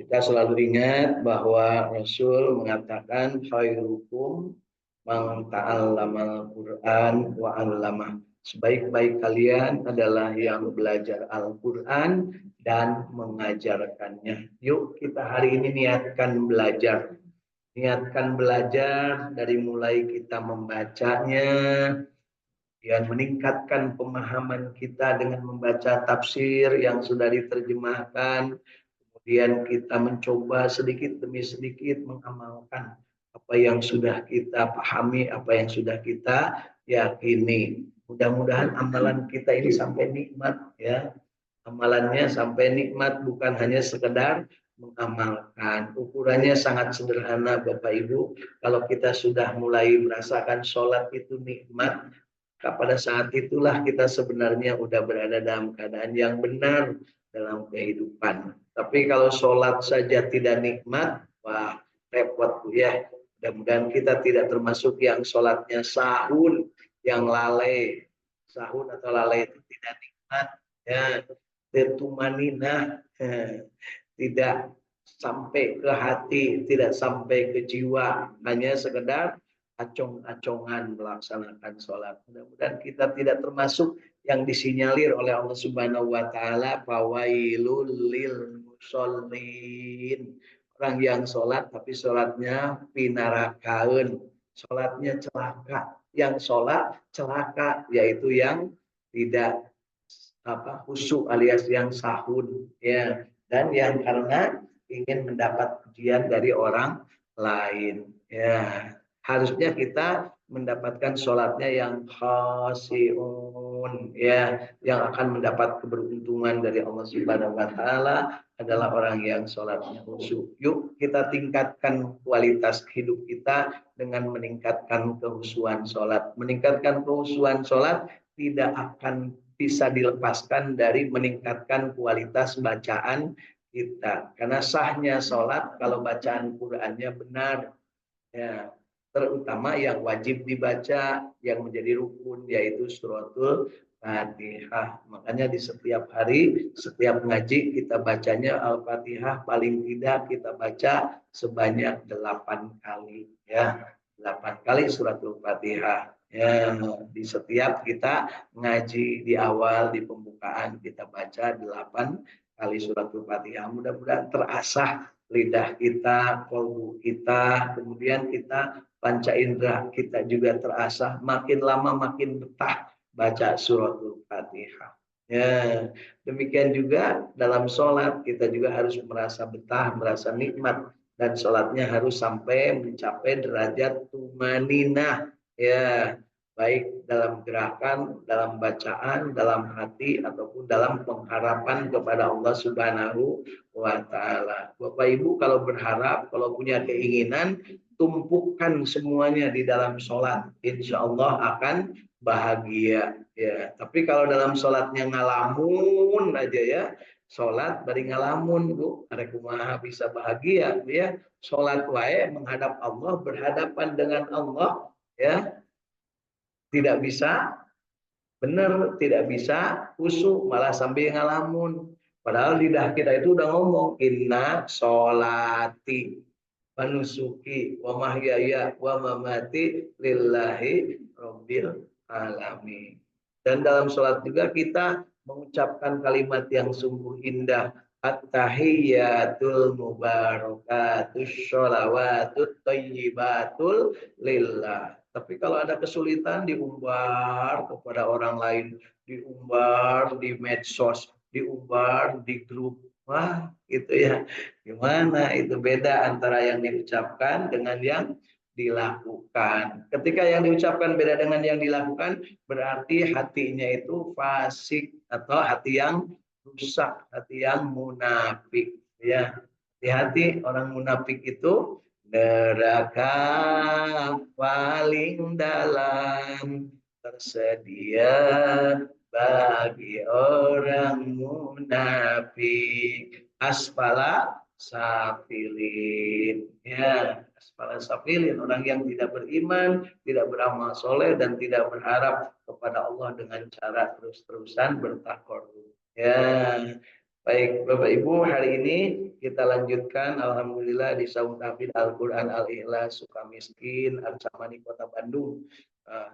Kita selalu ingat bahwa Rasul mengatakan khairukum man ta'allamal Qur'an wa 'allamah. Sebaik-baik kalian adalah yang belajar Al-Qur'an dan mengajarkannya. Yuk kita hari ini niatkan belajar. Niatkan belajar dari mulai kita membacanya, dan meningkatkan pemahaman kita dengan membaca tafsir yang sudah diterjemahkan. Kemudian kita mencoba sedikit demi sedikit mengamalkan apa yang sudah kita pahami, apa yang sudah kita yakini. Mudah-mudahan amalan kita ini sampai nikmat ya. Amalannya sampai nikmat, bukan hanya sekedar mengamalkan. Ukurannya sangat sederhana Bapak Ibu. Kalau kita sudah mulai merasakan sholat itu nikmat, pada saat itulah kita sebenarnya udah berada dalam keadaan yang benar dalam kehidupan. Tapi kalau sholat saja tidak nikmat, wah repot Bu ya. Mudah-mudahan kita tidak termasuk yang sholatnya sahun, yang lalai. Sahun atau lalai itu tidak nikmat. Ya, tertumanina, tidak sampai ke hati, tidak sampai ke jiwa, hanya sekedar acong-acongan melaksanakan sholat. Mudah-mudahan kita tidak termasuk yang disinyalir oleh Allah Subhanahu wa taala fawailul lil musallin. Orang yang sholat tapi sholatnya pinarakaun, sholatnya celaka. Yang sholat celaka yaitu yang tidak khusyuk alias yang sahun ya, dan yang karena ingin mendapat pujian dari orang lain ya. Harusnya kita mendapatkan sholatnya yang khasiun ya, yang akan mendapat keberuntungan dari Allah Subhanahu wa taala adalah orang yang sholatnya khusyuk. Yuk kita tingkatkan kualitas hidup kita dengan meningkatkan kehusuan sholat. Meningkatkan kehusuan sholat tidak akan bisa dilepaskan dari meningkatkan kualitas bacaan kita. Karena sahnya sholat kalau bacaan Qur'annya benar. Ya, terutama yang wajib dibaca, yang menjadi rukun, yaitu suratul Fatihah. Makanya di setiap hari, setiap ngaji kita bacanya Al-Fatihah, paling tidak kita baca sebanyak 8 kali. Ya, 8 kali suratul Fatihah. Ya, di setiap kita ngaji di awal, di pembukaan kita baca 8 kali suratul Fatihah. Mudah-mudahan terasah lidah kita, kolbu kita, kemudian kita panca indera kita juga terasah, makin lama makin betah baca suratul Fatihah. Ya, demikian juga dalam sholat kita juga harus merasa betah, merasa nikmat, dan sholatnya harus sampai mencapai derajat tumaninah ya, baik dalam gerakan, dalam bacaan, dalam hati, ataupun dalam pengharapan kepada Allah Subhanahu wa ta'ala. Bapak Ibu kalau berharap, kalau punya keinginan, tumpukan semuanya di dalam sholat. Insya Allah akan bahagia. Ya. Tapi kalau dalam sholatnya ngalamun aja ya, sholat bari ngalamun Bu, arekumaha bisa bahagia ya. Sholat wae menghadap Allah, berhadapan dengan Allah ya, tidak bisa benar, tidak bisa khusyuk, malah sambil ngalamun. Padahal lidah kita itu udah ngomong inna sholati wa nusuki wa mahyaya wa mamati lillahi rabbil alamin. Dan dalam sholat juga kita mengucapkan kalimat yang sungguh indah. At-tahiyyatul mubarakatus sholawatut thayyibatul lillah. Tapi kalau ada kesulitan diumbar kepada orang lain, diumbar di medsos, diumbar di grup. Wah, itu ya. Gimana itu beda antara yang diucapkan dengan yang dilakukan. Ketika yang diucapkan beda dengan yang dilakukan, berarti hatinya itu fasik atau hati yang rusak, hati yang munafik. Ya, hati-hati orang munafik itu neraka paling dalam tersedia bagi orang munafik. Asfala safilin. Ya, asfala safilin. Orang yang tidak beriman, tidak beramal soleh, dan tidak berharap kepada Allah dengan cara terus-terusan bertakarrub. Ya, Baik, Bapak Ibu, hari ini kita lanjutkan alhamdulillah di Saung Tahfidz Al-Qur'an Al-Ikhlas Sukamiskin Arsamani Kota Bandung.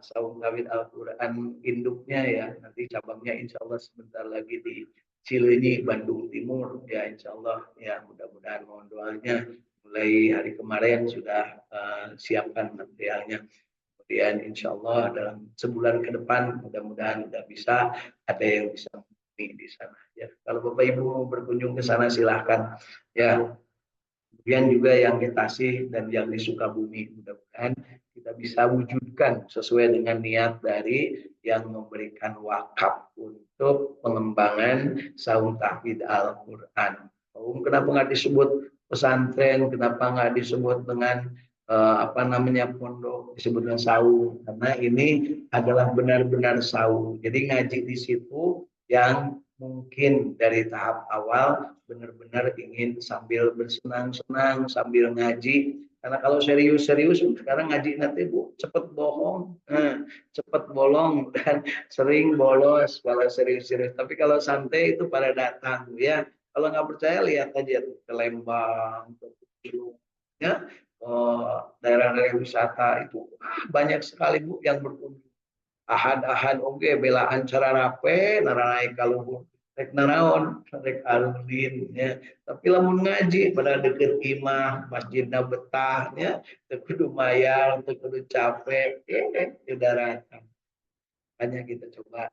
Saung Tahfidz Al-Qur'an induknya ya, nanti cabangnya insya Allah sebentar lagi di Cileunyi, Bandung Timur ya, insya Allah ya, mudah-mudahan mohon doanya mulai hari kemarin sudah siapkan materialnya. Kemudian insya Allah dalam sebulan ke depan mudah-mudahan sudah bisa ada yang bisa di sana ya. Kalau Bapak Ibu mau berkunjung ke sana silahkan ya. Kemudian juga yang di Tasih dan yang di Sukabumi mudah-mudahan kita bisa wujudkan sesuai dengan niat dari yang memberikan wakaf untuk pengembangan Saung Tahfidz Al-Qur'an. Kenapa nggak disebut pesantren? Kenapa nggak disebut dengan apa namanya pondok, disebut dengan saung? Karena ini adalah benar-benar saung. Jadi ngaji di situ yang mungkin dari tahap awal benar-benar ingin sambil bersenang-senang sambil ngaji, karena kalau serius-serius sekarang ngaji nanti Bu cepet bohong, cepet bolong dan sering bolos kalau serius-serius. Tapi kalau santai itu pada datang ya. Kalau nggak percaya lihat aja tuh ke Lembang, ke ya, daerah-daerah wisata itu banyak sekali Bu yang berkunjung. Ahad-ahad oke belaan cara rape naranai kaluhur rek naraon rek arulin ya, tapi lamun ngaji pada deket imah masjidna betah ya, teu kudu mayar teu kudu capek daratan. Hanya kita coba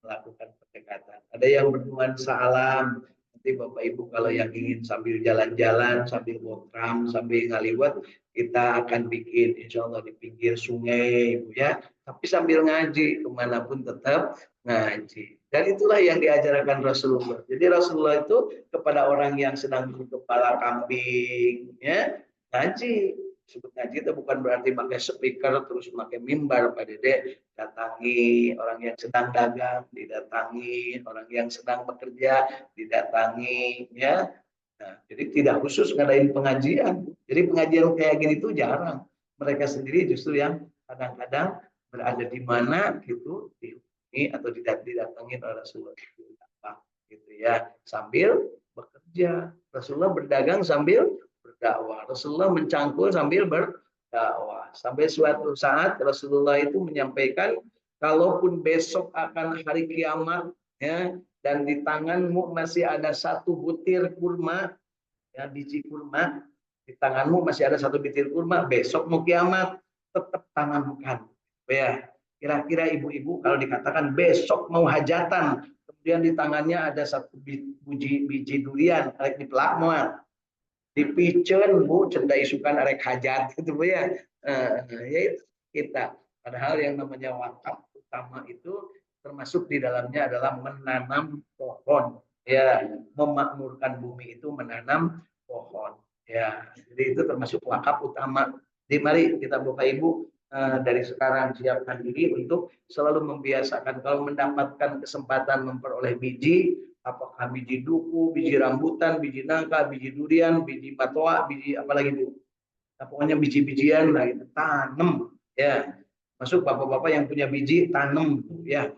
melakukan pendekatan. Ada yang bernuansa alam. Nanti Bapak Ibu kalau yang ingin sambil jalan-jalan, sambil botram, sambil ngaliwat, kita akan bikin insya Allah di pinggir sungai, Ibu ya. Tapi sambil ngaji, kemanapun tetap ngaji. Dan itulah yang diajarkan Rasulullah. Jadi Rasulullah itu kepada orang yang sedang berkepala kambing, ya ngaji. Sebut ngaji itu bukan berarti pakai speaker terus pakai mimbar, Pak Dede. Datangi orang yang sedang dagang, didatangi orang yang sedang bekerja, didatangi ya. Nah, jadi tidak khusus ngadain pengajian. Jadi pengajian kayak gini tuh jarang. Mereka sendiri justru yang kadang-kadang berada di mana gitu dihubungi atau didatangi oleh Rasulullah gitu ya, sambil bekerja. Rasulullah berdagang sambil berdakwah. Rasulullah mencangkul sambil berdakwah. Sampai suatu saat Rasulullah itu menyampaikan, kalaupun besok akan hari kiamat ya, dan di tanganmu masih ada satu butir kurma, ya biji kurma, di tanganmu masih ada satu butir kurma, besok mau kiamat tetap tanamkan. Ya, kira-kira ibu-ibu kalau dikatakan besok mau hajatan, kemudian di tangannya ada satu biji durian, arek dipelak moal, dipicen Bu, cenda isukan arek hajat gitu Bu ya. Ya itu kita. Padahal yang namanya wakaf utama itu termasuk di dalamnya adalah menanam pohon. Ya, memakmurkan bumi itu menanam pohon. Ya, jadi itu termasuk wakaf utama. Jadi mari kita Bapak Ibu dari sekarang siapkan diri untuk selalu membiasakan kalau mendapatkan kesempatan memperoleh biji, apakah biji duku, biji rambutan, biji nangka, biji durian, biji patoa, biji apalagi Bu. Nah, pokoknya biji-bijian lah itu tanam ya. Masuk bapak-bapak yang punya biji tanam ya.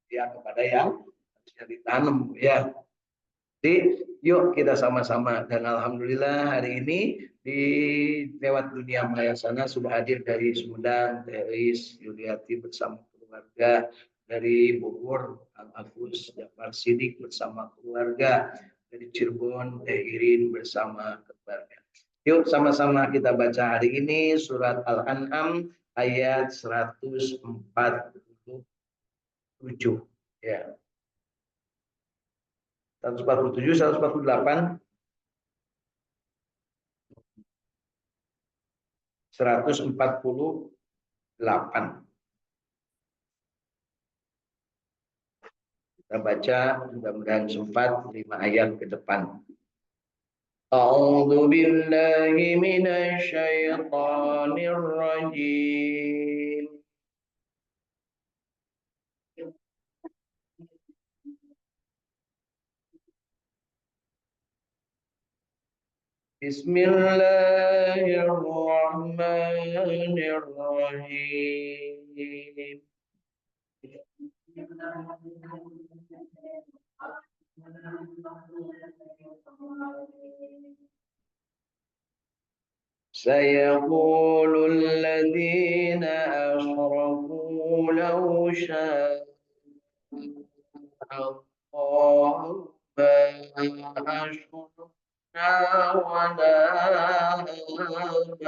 Ya kepada yang bisa ditanam ya. Jadi yuk kita sama-sama, dan alhamdulillah hari ini di lewat dunia maya sana sudah hadir dari Sumedang Teris Yuliati bersama keluarga, dari Bogor Kang Agus Jafar Sidik bersama keluarga, dari Cirebon Teh Irin bersama keluarga. Yuk sama-sama kita baca hari ini surat Al-An'am ayat 147 ya. 147, 148, 148. Kita baca mudah-mudahan sempat 5 ayat ke depan. A'udzu billahi minasy syaithanir rajim. Bismillahirrahmanirrahim. سيقول الذين أشركوا لو شاء الله ما أشركنا ولا آباؤنا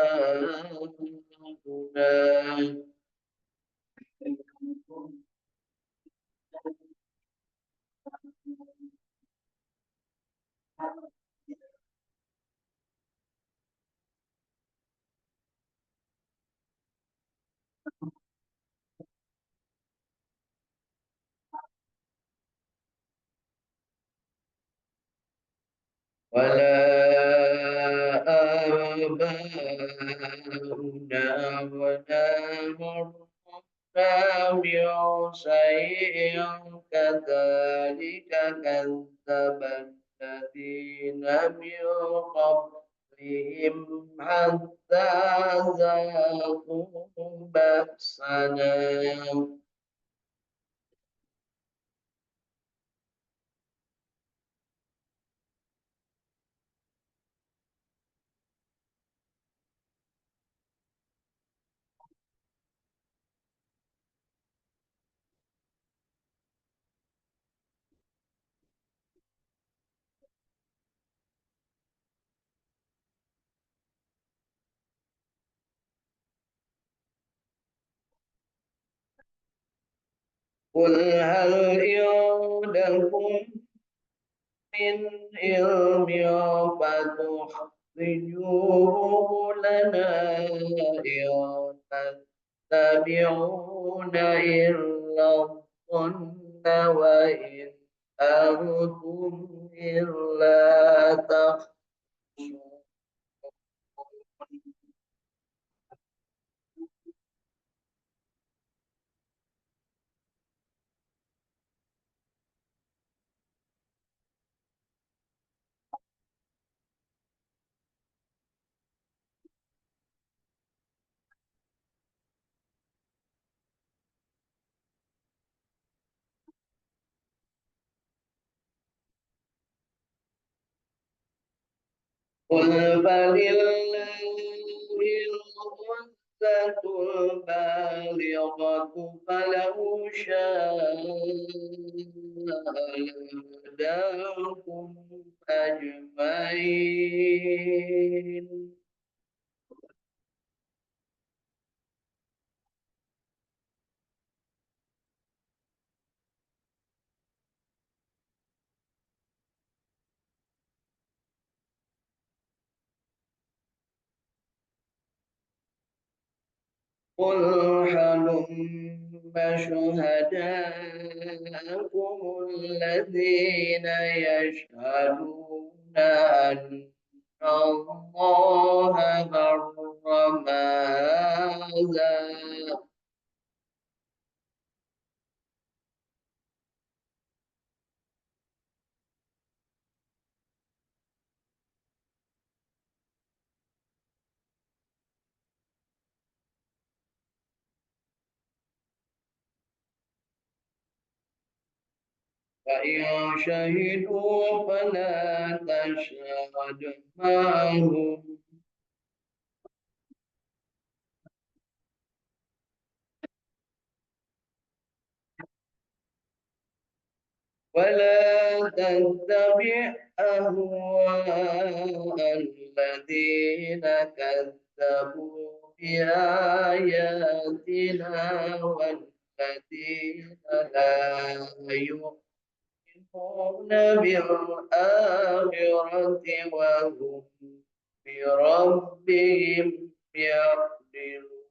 ولا آباؤنا ولا مرنا من شيء كذلك كذب الذين من قبلهم حتى ذاقوا بأسنا قل هل عندكم من علم فتخرجوه لنا إن تتبعون إلا الظن وإن أنتم إلا تخرصون قل فلله العزة البالغة فلو شاء لهداكم أجمعين قل هلم شهداءكم الذين يشهدون أن الله حرم هذا فإن شهدوا فلا تشهد معهم ولا تتبع أهواء الذين كذبوا بآياتنا والذين لا يؤمنون بالآخرة وهم بربهم يعدلون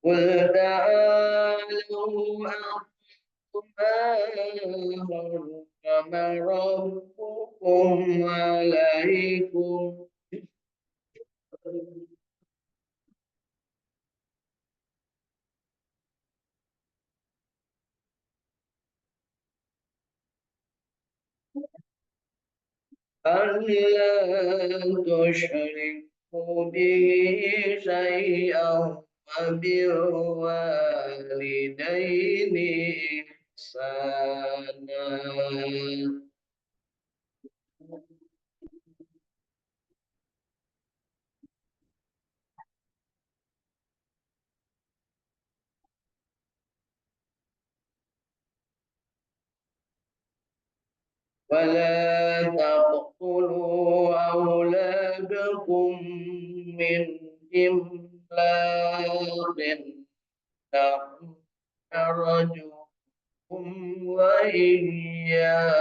قل تعالوا ما حرم ربكم عليكم ألا تشركوا به شيئا وبالوالدين إحسانا ولا تقتلوا أولادكم من إملاق، نحن نرزقكم وإياهم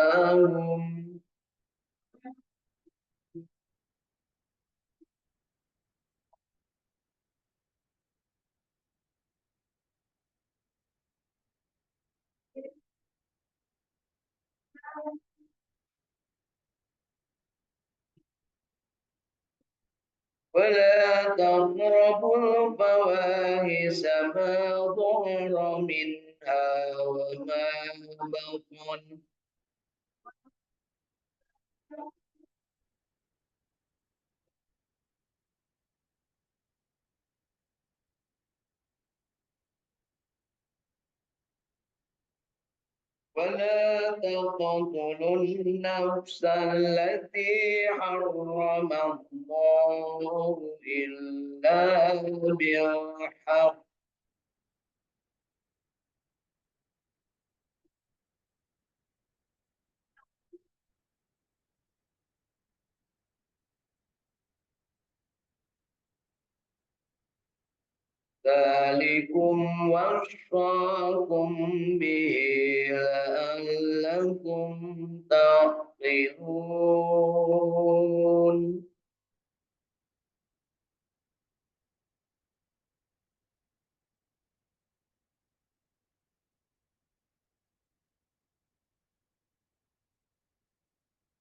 ولا تقربوا الفواحش ما ظهر منها وما بطن ولا تقتلوا النفس التي حرم الله إلا بالحق ذلكم وصاكم به لعلكم تعقلون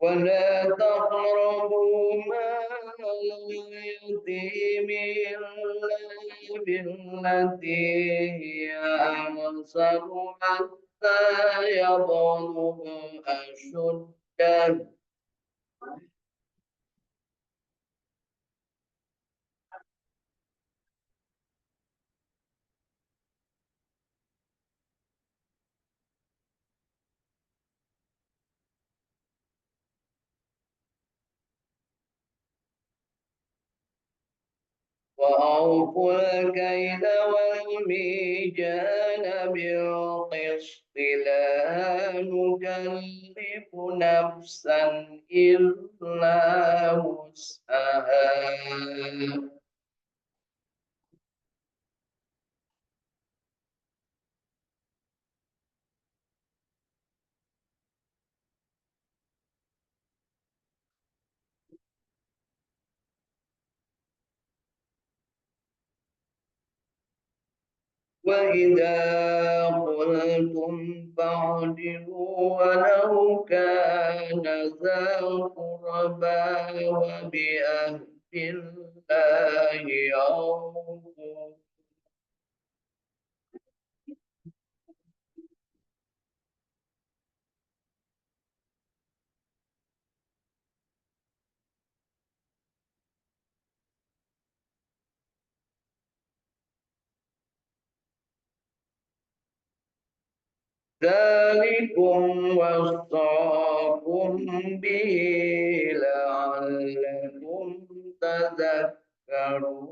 ولا تقربوا مال اليتيم إلا بالتي هي أحسن حتى يبلغ أشده وأوفوا الكيل والميزان بالقسط لا نكلف نفسا إلا وسعها وإذا قلتم فاعدلوا ولو كان ذا قربى وبعهد الله أوفوا ذلكم وصاكم به لعلكم تذكرون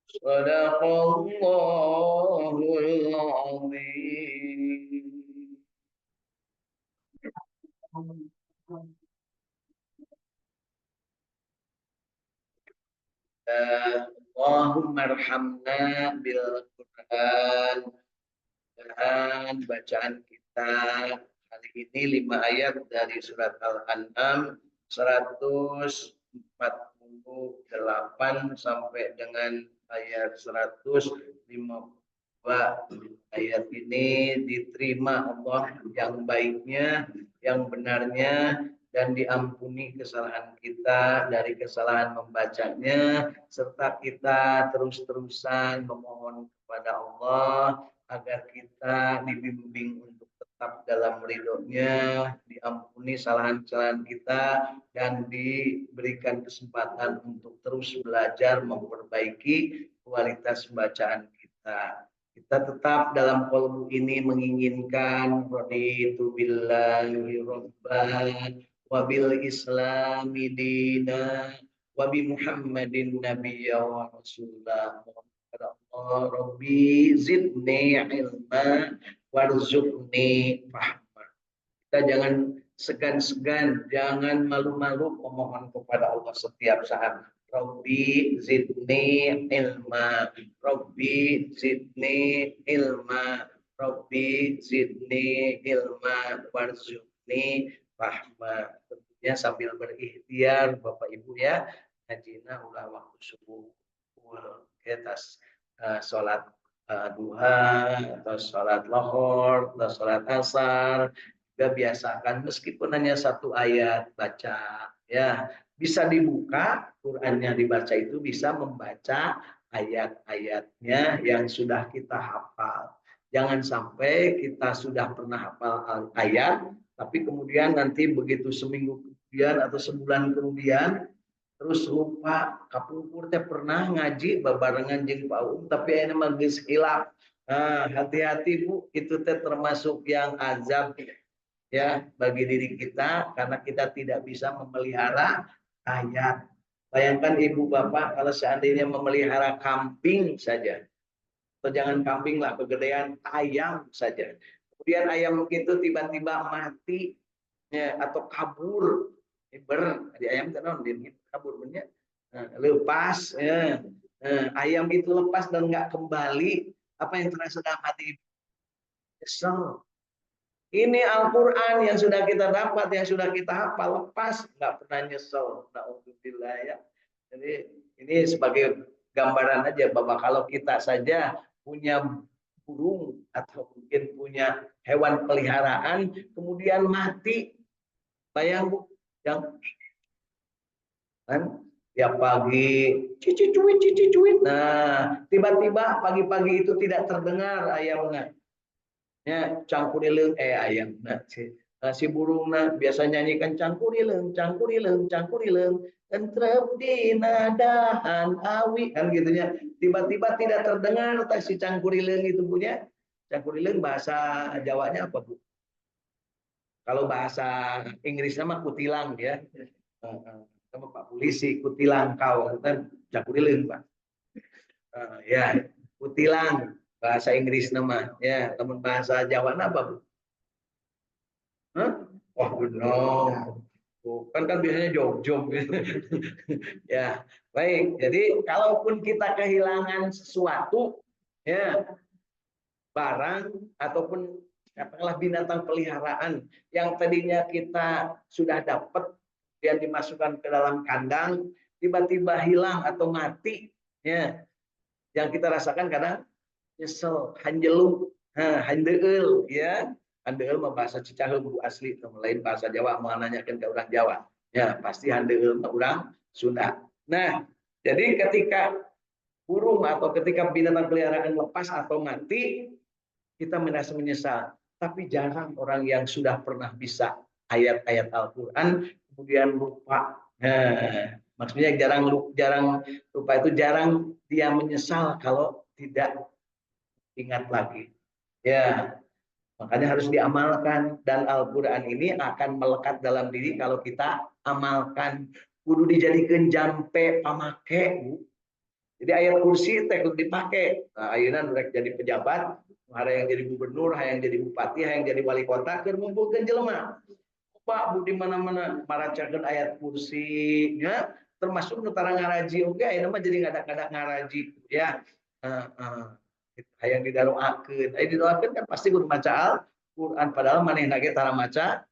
صدق الله العظيم. Allahumma arhamna bil Quran dan bacaan kita Kita kali ini 5 ayat dari surat Al-An'am 148 sampai dengan ayat 152. Ayat ini diterima Allah yang baiknya, yang benarnya, dan diampuni kesalahan kita dari kesalahan membacanya, serta kita terus-terusan memohon kepada Allah agar kita dibimbing untuk tetap dalam ridhonya, diampuni kesalahan-kesalahan kita, dan diberikan kesempatan untuk terus belajar memperbaiki kualitas bacaan kita. Kita tetap dalam kolbu ini menginginkan raditu billahi rabban wa bil islami dina wa bi Muhammadin nabiyya wa rasulah. Allah Rabbi zidni ilma warzuqni fahma. Kita jangan segan-segan, jangan malu-malu memohon kepada Allah setiap saat. Rabbi zidni ilma, Rabbi zidni ilma, Rabbi zidni ilma warzuqni fahma. Tentunya sambil berikhtiar Bapak Ibu ya, ngajina ulah waktu subuh kita sholat duha atau sholat lohor atau sholat asar, juga biasakan meskipun hanya 1 ayat baca ya, bisa dibuka Qurannya dibaca, itu bisa membaca ayat-ayatnya yang sudah kita hafal. Jangan sampai kita sudah pernah hafal ayat tapi kemudian nanti begitu seminggu kemudian atau sebulan kemudian terus lupa. Kapungkur teh pernah ngaji babarengan jeung Pak tapi ini mah geus hilap. Nah, hati-hati Bu, itu teh termasuk yang azab ya bagi diri kita karena kita tidak bisa memelihara ayat. Bayangkan Ibu Bapak kalau seandainya memelihara kambing saja. Atau jangan kambing lah, kegedean ayam saja. Kemudian ayam itu tiba-tiba mati ya, atau kabur. Di ayam tenon dia kabur punya lepas ya. Ayam itu lepas dan nggak kembali, apa yang terasa dalam hati? Kesel. Ini Al-Quran yang sudah kita dapat, yang sudah kita hafal, lepas nggak pernah nyesel. Alhamdulillah ya. Jadi ini sebagai gambaran aja bahwa kalau kita saja punya burung atau mungkin punya hewan peliharaan kemudian mati, bayang Bu, yang kan tiap pagi cici cuit. Nah, tiba-tiba pagi-pagi itu tidak terdengar ayamnya. Ya, cangkurileng ayam. Nah, si burung biasa nyanyikan cangkurileng, cangkurileng, cangkurileng, entrep di nadahan awi kan gitunya. Tiba-tiba tidak terdengar tak si cangkurileng itu punya. Cangkurileng bahasa Jawanya apa, Bu? Kalau bahasa Inggrisnya mah kutilang ya. Sama Pak Polisi kutilang kau kan cangkurileng, Pak. Ya, kutilang bahasa Inggris nama ya, teman bahasa Jawa apa Bu? Hah? Oh benar. Kan biasanya jog-jog gitu. Ya, baik. Jadi kalaupun kita kehilangan sesuatu ya, barang ataupun katakanlah binatang peliharaan yang tadinya kita sudah dapat yang dimasukkan ke dalam kandang tiba-tiba hilang atau mati ya, yang kita rasakan kadang nyesel, hanjelu, handeul ya. Handeul mah bahasa Cicaheum Bu asli, lain bahasa Jawa mau nanyakan ke orang Jawa. Ya, pasti handeul mah orang Sunda. Nah, jadi ketika burung atau ketika binatang peliharaan lepas atau mati, kita merasa menyesal. Tapi jarang orang yang sudah pernah bisa ayat-ayat Al-Qur'an kemudian lupa. Nah, maksudnya jarang lupa itu jarang dia menyesal kalau tidak ingat lagi. Ya, makanya harus diamalkan dan Al-Qur'an ini akan melekat dalam diri kalau kita amalkan. Kudu dijadikan jampe pamake, Bu. Jadi ayat kursi teh dipakai. Nah, ayeuna rek jadi pejabat, ada yang jadi gubernur, ada yang jadi bupati, ada yang jadi wali kota, keur ngumpulkeun jelema. Pak Bu di mana-mana maracakeun ayat kursi nya, termasuk nu tara ngaraji oge ayeuna mah jadi ngadak-ngadak ngaraji ya. Yang didoakeun. Didoakeun kan pasti kudu maca Quran padahal manehna ge tara maca.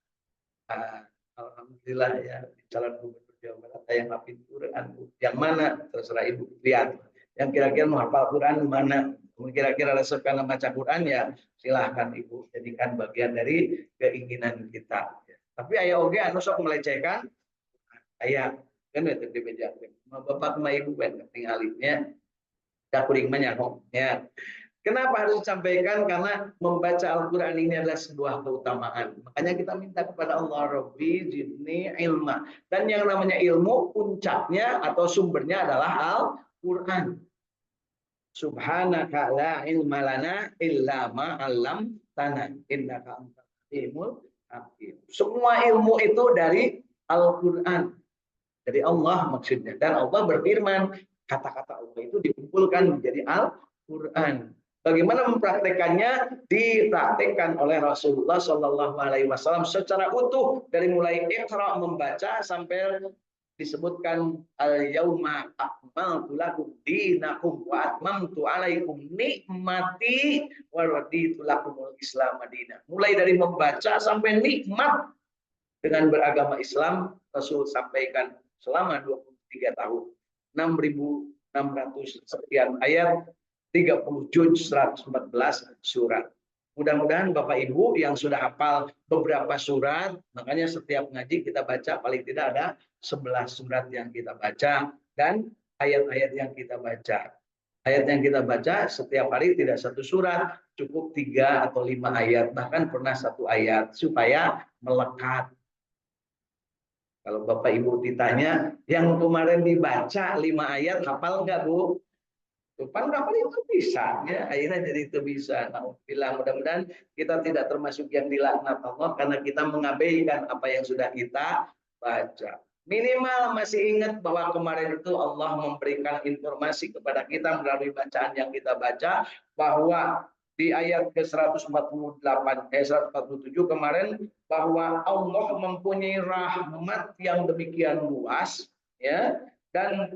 Ah, alhamdulillah ya calon gubernur Jawa Barat yang hafid Quran. Yang mana terserah Ibu lihat. Yang kira-kira menghafal Quran mana? Kira-kira resep karena baca Quran ya silahkan Ibu jadikan bagian dari keinginan kita. Tapi ayo oke anu sok melecehkan aya kan itu di meja. Bapak sama Ibu kan tinggalinnya da kuring mah ya. Kenapa harus disampaikan? Karena membaca Al-Quran ini adalah sebuah keutamaan. Makanya kita minta kepada Allah, Rabbi zidni ilma. Dan yang namanya ilmu, puncaknya atau sumbernya adalah Al-Quran. Subhanaka la ilma lana illa ma 'allamtana innaka antal alimul hakim. Semua ilmu itu dari Al-Quran. Dari Allah maksudnya. Dan Allah berfirman, kata-kata Allah itu dikumpulkan menjadi Al-Quran. Bagaimana mempraktekannya? Dipraktekkan oleh Rasulullah Shallallahu Alaihi Wasallam secara utuh dari mulai Iqra membaca sampai disebutkan al-yauma akmaltu lakum dinakum wa atmamtu alaikum nikmati wa raditu lakumul Islam madinah. Mulai dari membaca sampai nikmat dengan beragama Islam, Rasul sampaikan selama 23 tahun. 6.600 sekian ayat, 30 juz, 114 surat. Mudah-mudahan Bapak Ibu yang sudah hafal beberapa surat, makanya setiap ngaji kita baca paling tidak ada 11 surat yang kita baca dan ayat-ayat yang kita baca. Ayat yang kita baca setiap hari tidak satu surat, cukup 3 atau 5 ayat, bahkan pernah 1 ayat supaya melekat. Kalau Bapak Ibu ditanya, yang kemarin dibaca 5 ayat hafal nggak Bu? Pan kapan itu bisa ya akhirnya jadi itu bisa. Alhamdulillah, mudah-mudahan kita tidak termasuk yang dilaknat Allah karena kita mengabaikan apa yang sudah kita baca. Minimal masih ingat bahwa kemarin itu Allah memberikan informasi kepada kita melalui bacaan yang kita baca bahwa di ayat ke-147 kemarin bahwa Allah mempunyai rahmat yang demikian luas ya dan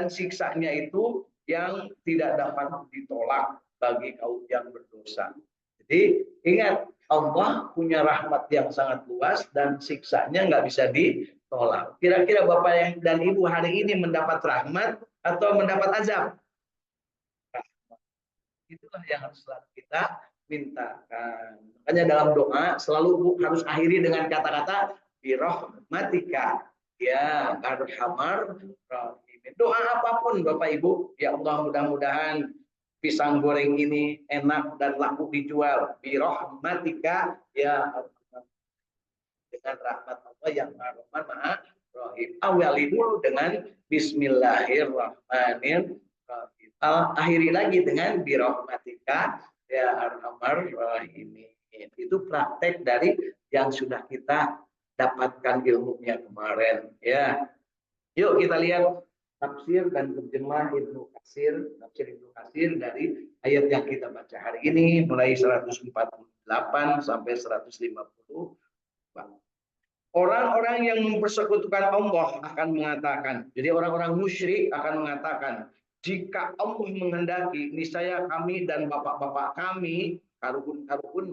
siksanya itu yang tidak dapat ditolak bagi kaum yang berdosa. Jadi ingat Allah punya rahmat yang sangat luas dan siksanya nggak bisa ditolak. Kira-kira Bapak yang dan Ibu hari ini mendapat rahmat atau mendapat azab? Itulah yang harus selalu kita mintakan. Makanya dalam doa selalu harus akhiri dengan kata-kata birahmatika ya arhamar rahim. Doa apapun Bapak Ibu, ya Allah mudah-mudahan pisang goreng ini enak dan laku dijual. Birahmatika ya dengan rahmat Allah yang Maha Rahim. Awali dulu dengan Bismillahirrahmanirrahim. Akhiri lagi dengan birahmatika ya arhamar rahimin. Itu praktek dari yang sudah kita dapatkan ilmunya kemarin ya. Yuk kita lihat tafsir dan terjemah Ibnu Katsir, tafsir Ibnu Katsir dari ayat yang kita baca hari ini mulai 148 sampai 150. Orang-orang yang mempersekutukan Allah akan mengatakan, jadi orang-orang musyrik akan mengatakan, jika Allah menghendaki, niscaya kami dan bapak-bapak kami, karun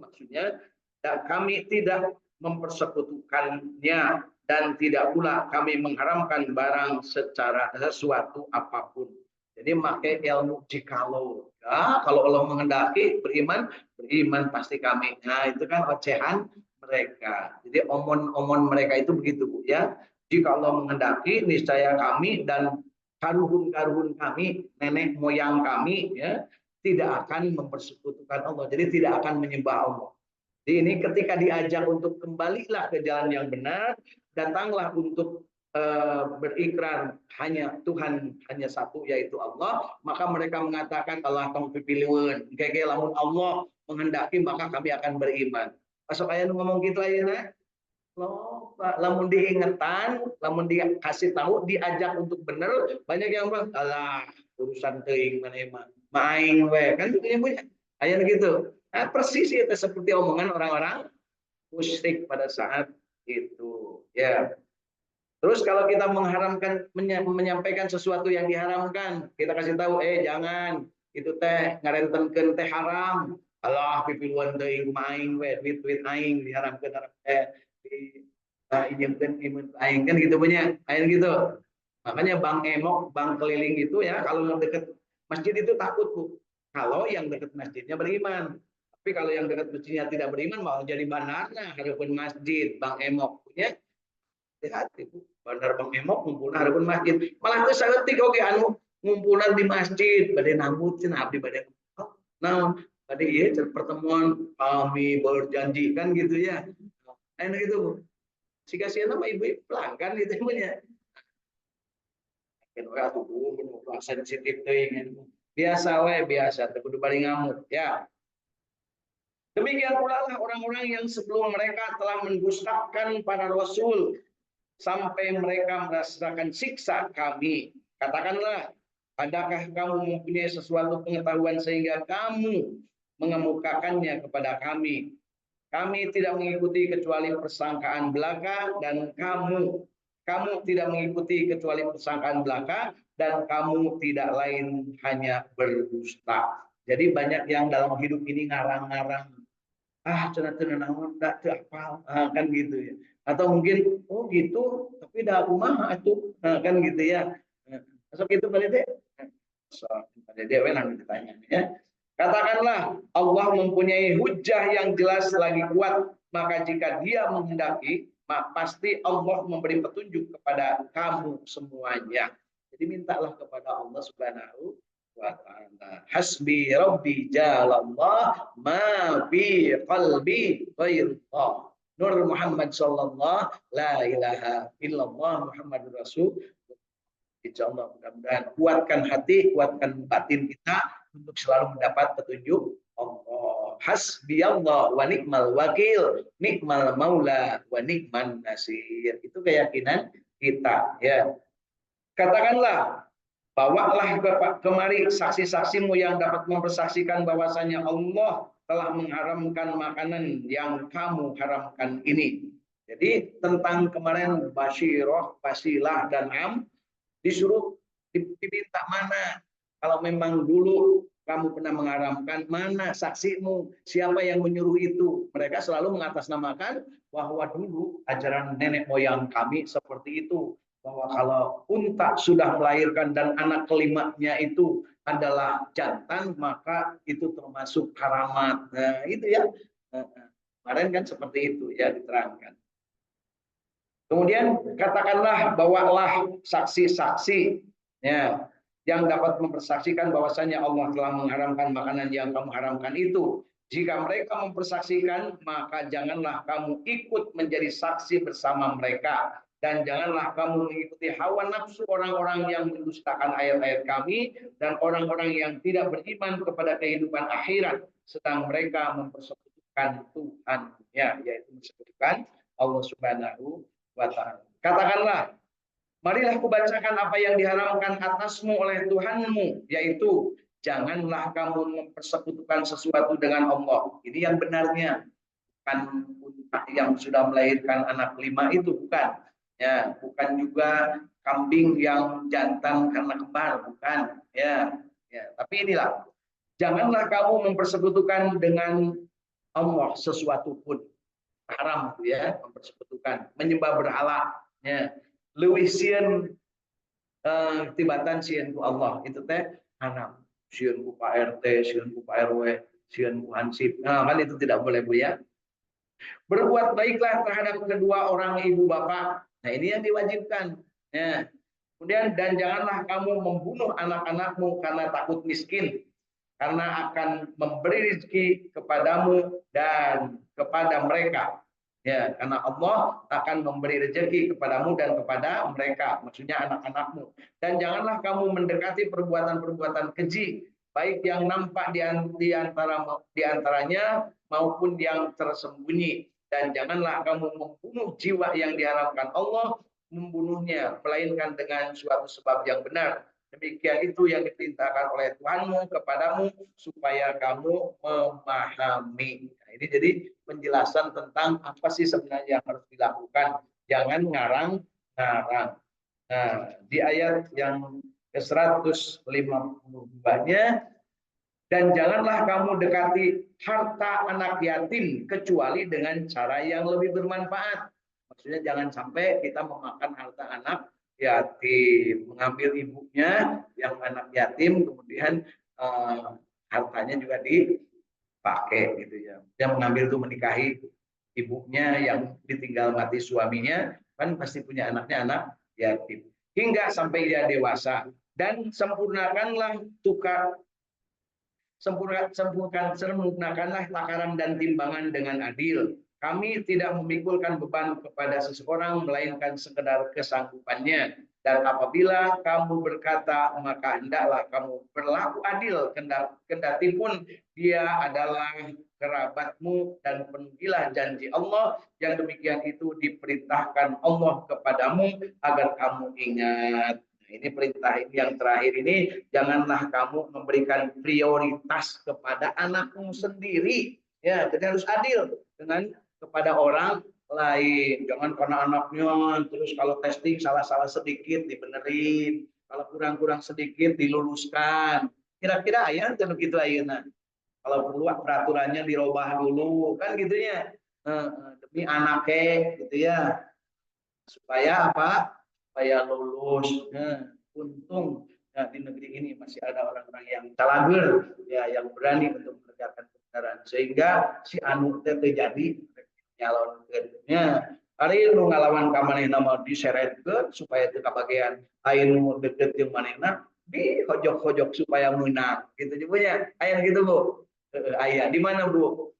maksudnya, kami tidak mempersekutukannya dan tidak pula kami mengharamkan barang secara sesuatu apapun. Jadi pakai ilmu jikalau. Ya, kalau Allah menghendaki beriman pasti kami. Nah, itu kan ocehan mereka. Jadi omon-omon mereka itu begitu Bu ya. Jika Allah menghendaki niscaya kami dan karuhun-karuhun kami, nenek moyang kami ya, tidak akan mempersekutukan Allah. Jadi tidak akan menyembah Allah. Jadi ini ketika diajak untuk kembalilah ke jalan yang benar, datanglah untuk berikrar hanya Tuhan hanya satu yaitu Allah, maka mereka mengatakan Allah tong pipiliun, kayak lamun Allah menghendaki maka kami akan beriman. Pasok aya ngomong gitu ayeuna. Loh, lamun diingetan, lamun dikasih tahu, diajak untuk benar, banyak yang bilang, alah urusan teuing mana main we kan punya aya gitu. Nah, persis itu seperti omongan orang-orang musyrik pada saat itu ya. Terus kalau kita mengharamkan menyampaikan sesuatu yang diharamkan, kita kasih tahu jangan itu teh ngarentenkeun teh haram Allah pipiluan teuing kumaha we duit aing diharapkeun di ijeunkeun imun aing kan gitu punya aing gitu. Makanya Bang Emok, Bang keliling itu ya kalau yang dekat masjid itu takut Bu. Kalau yang dekat masjidnya beriman. Tapi kalau yang dekat masjidnya tidak beriman mau jadi bandarna hareupeun masjid Bang Emok punya hati-hati Bu. Bandar Bang Emok ngumpulna hareupeun masjid. Malah teu saeutik oge anu ngumpulan di masjid bade nambut cenah abdi bade naon tadi ya pertemuan kami berjanji kan gitu ya enak gitu si kasihan sama ibu pelanggan gitu punya kan orang tuh sensitif tuh biasa we biasa kudu balik ngamuk ya demikian pula lah orang-orang yang sebelum mereka telah mendustakan para rasul sampai mereka merasakan siksa kami katakanlah adakah kamu mempunyai sesuatu pengetahuan sehingga kamu mengemukakannya kepada kami. Kami tidak mengikuti kecuali persangkaan belaka dan kamu tidak mengikuti kecuali persangkaan belaka dan kamu tidak lain hanya berdusta. Jadi banyak yang dalam hidup ini ngarang-ngarang cenah-cenah naon da teu apal kan gitu ya. Atau mungkin oh gitu tapi da kumaha atuh kan gitu ya. Masuk itu Pak Dede. So, Pak Dede we nang ditanya ya. Katakanlah Allah mempunyai hujah yang jelas lagi kuat, maka jika Dia menghendaki, maka pasti Allah memberi petunjuk kepada kamu semuanya. Jadi mintalah kepada Allah Subhanahu wa ta'ala. Hasbi rabbi jalallah ma fi qalbi ghairullah. Nur Muhammad sallallahu la ilaha illallah Muhammadur Rasul. Insya Allah mudah-mudahan kuatkan hati, kuatkan batin kita untuk selalu mendapat petunjuk Allah. Hasbiyallah wa ni'mal wakil, ni'mal maula wa ni'man nasir. Itu keyakinan kita ya. Katakanlah, bawalah kemari saksi-saksimu yang dapat mempersaksikan bahwasanya Allah telah mengharamkan makanan yang kamu haramkan ini. Jadi tentang kemarin Basyiroh, Basilah, dan Am, disuruh diminta mana kalau memang dulu kamu pernah mengharamkan mana saksimu siapa yang menyuruh itu mereka selalu mengatasnamakan bahwa dulu ajaran nenek moyang kami seperti itu bahwa kalau unta sudah melahirkan dan anak kelimanya itu adalah jantan maka itu termasuk karamat nah itu ya kemarin kan seperti itu ya diterangkan. Kemudian katakanlah bawalah saksi-saksi ya yang dapat mempersaksikan bahwasanya Allah telah mengharamkan makanan yang kamu haramkan itu. Jika mereka mempersaksikan, maka janganlah kamu ikut menjadi saksi bersama mereka dan janganlah kamu mengikuti hawa nafsu orang-orang yang mendustakan ayat-ayat kami dan orang-orang yang tidak beriman kepada kehidupan akhirat sedang mereka mempersekutukan Tuhan ya yaitu mempersekutukan Allah Subhanahu wa ta'ala. Katakanlah, marilah kubacakan apa yang diharamkan atasmu oleh Tuhanmu, yaitu janganlah kamu mempersekutukan sesuatu dengan Allah. Ini yang benarnya, bukan unta yang sudah melahirkan anak 5 itu bukan. Ya, bukan juga kambing yang jantan karena kembar, bukan. Ya, ya. Tapi inilah, janganlah kamu mempersekutukan dengan Allah sesuatu pun haram ya mempersekutukan menyembah berhala ya leuwih sieun tibatan sieun ku Allah itu teh haram sieun ku Pak RT sieun ku Pak RW sieun ku Hansip nah kan itu tidak boleh Bu ya berbuat baiklah terhadap kedua orang ibu bapak nah ini yang diwajibkan ya kemudian dan janganlah kamu membunuh anak-anakmu karena takut miskin karena akan memberi rezeki kepadamu dan kepada mereka. Ya, karena Allah akan memberi rezeki kepadamu dan kepada mereka, maksudnya anak-anakmu. Dan janganlah kamu mendekati perbuatan-perbuatan keji, baik yang nampak di antaranya maupun yang tersembunyi. Dan janganlah kamu membunuh jiwa yang diharapkan Allah membunuhnya, melainkan dengan suatu sebab yang benar. Demikian itu yang diperintahkan oleh Tuhanmu kepadamu supaya kamu memahami. Nah, ini jadi penjelasan tentang apa sih sebenarnya yang harus dilakukan. Jangan ngarang-ngarang. Nah, di ayat yang ke-152-nya Dan janganlah kamu dekati harta anak yatim kecuali dengan cara yang lebih bermanfaat. Maksudnya jangan sampai kita memakan harta anak yatim, mengambil ibunya yang anak yatim, kemudian hartanya juga dipakai gitu ya. Dia mengambil itu menikahi ibunya yang ditinggal mati suaminya, kan pasti punya anaknya anak yatim. Hingga sampai dia dewasa. Dan sempurnakanlah tukar sempurnakanlah takaran dan timbangan dengan adil. Kami tidak memikulkan beban kepada seseorang melainkan sekedar kesanggupannya. Dan apabila kamu berkata, maka hendaklah kamu berlaku adil, kendati pun dia adalah kerabatmu, dan penuhilah janji Allah yang demikian itu diperintahkan Allah kepadamu agar kamu ingat. Ini perintah ini yang terakhir ini, janganlah kamu memberikan prioritas kepada anakmu sendiri. Ya, jadi harus adil dengan kepada orang lain. Jangan karena anaknya terus kalau testing salah-salah sedikit dibenerin, kalau kurang-kurang sedikit diluluskan. Kira-kira ayah jangan gitu ayana. Kalau perlu peraturannya dirubah dulu kan gitunya. Demi anaknya gitu ya. Supaya apa? Supaya lulus. Untung ya, di negeri ini masih ada orang-orang yang talagur ya, yang berani untuk menegakkan kebenaran, sehingga si anu teh terjadi nyalon kedenya hari nu ngalawan ka manehna mah diseretkeun supaya teu kabagean aya nu deket jeung manehna dihojok-hojok supaya menang gitu juga aya gitu Bu. Aya di mana Bu?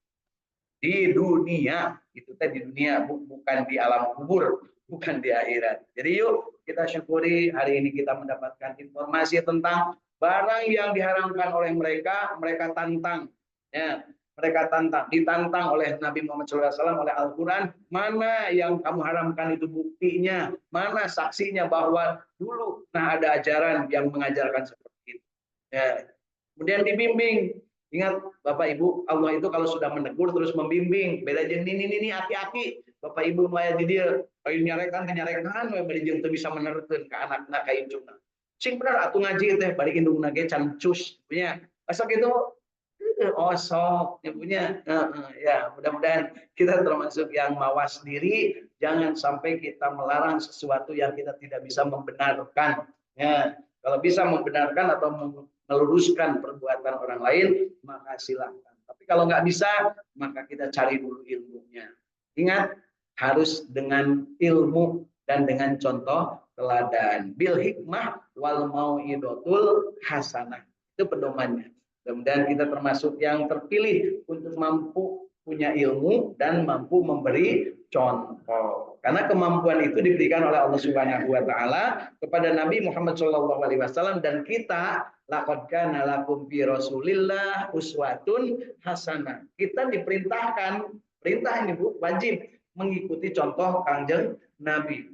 Di dunia, itu teh di dunia, bukan di alam kubur, bukan di akhirat. Jadi yuk kita syukuri hari ini kita mendapatkan informasi tentang barang yang diharamkan oleh mereka, mereka tantang. Ya, mereka ditantang oleh Nabi Muhammad SAW, oleh Al-Quran, mana yang kamu haramkan itu buktinya, mana saksinya bahwa dulu ada ajaran yang mengajarkan seperti itu. Ya. Kemudian dibimbing. Ingat Bapak Ibu, Allah itu kalau sudah menegur terus membimbing. Beda jeung ini aki-aki. Bapak Ibu nu aya di dieu, ayo nyarekan we bari jeung teu bisa menerteukeun ka anakna ka incuna. Sing bener atuh ngaji teh bari indungna ge can cus punya. Asa kitu osok ya punya. Ya, mudah-mudahan kita termasuk yang mawas diri, jangan sampai kita melarang sesuatu yang kita tidak bisa membenarkan. Ya, kalau bisa membenarkan atau meluruskan perbuatan orang lain, maka silakan. Tapi kalau nggak bisa, maka kita cari dulu ilmunya. Ingat, harus dengan ilmu dan dengan contoh teladan. Bil hikmah wal mau'idotul hasanah. Itu pedomannya. Mudah-mudahan kita termasuk yang terpilih untuk mampu punya ilmu dan mampu memberi contoh. Karena kemampuan itu diberikan oleh Allah Subhanahu wa taala kepada Nabi Muhammad SAW, dan kita laqad kana lakum fi Rasulillah uswatun hasanah. Kita diperintahkan, perintah ini Bu, wajib mengikuti contoh Kangjeng Nabi.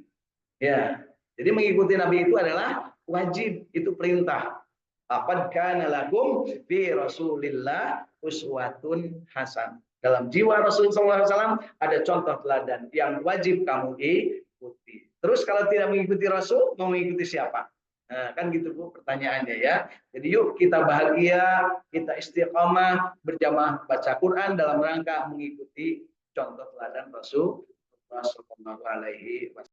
Ya. Jadi mengikuti Nabi itu adalah wajib, itu perintah. Laqad kana lakum fi Rasulillah uswatun hasanah. Dalam jiwa Rasulullah SAW ada contoh teladan yang wajib kamu ikuti. Terus kalau tidak mengikuti Rasul, mau mengikuti siapa? Nah, kan gitu Bu pertanyaannya ya. Jadi yuk kita bahagia, kita istiqomah, berjamaah baca Quran dalam rangka mengikuti contoh teladan Rasul sallallahu alaihi wasallam.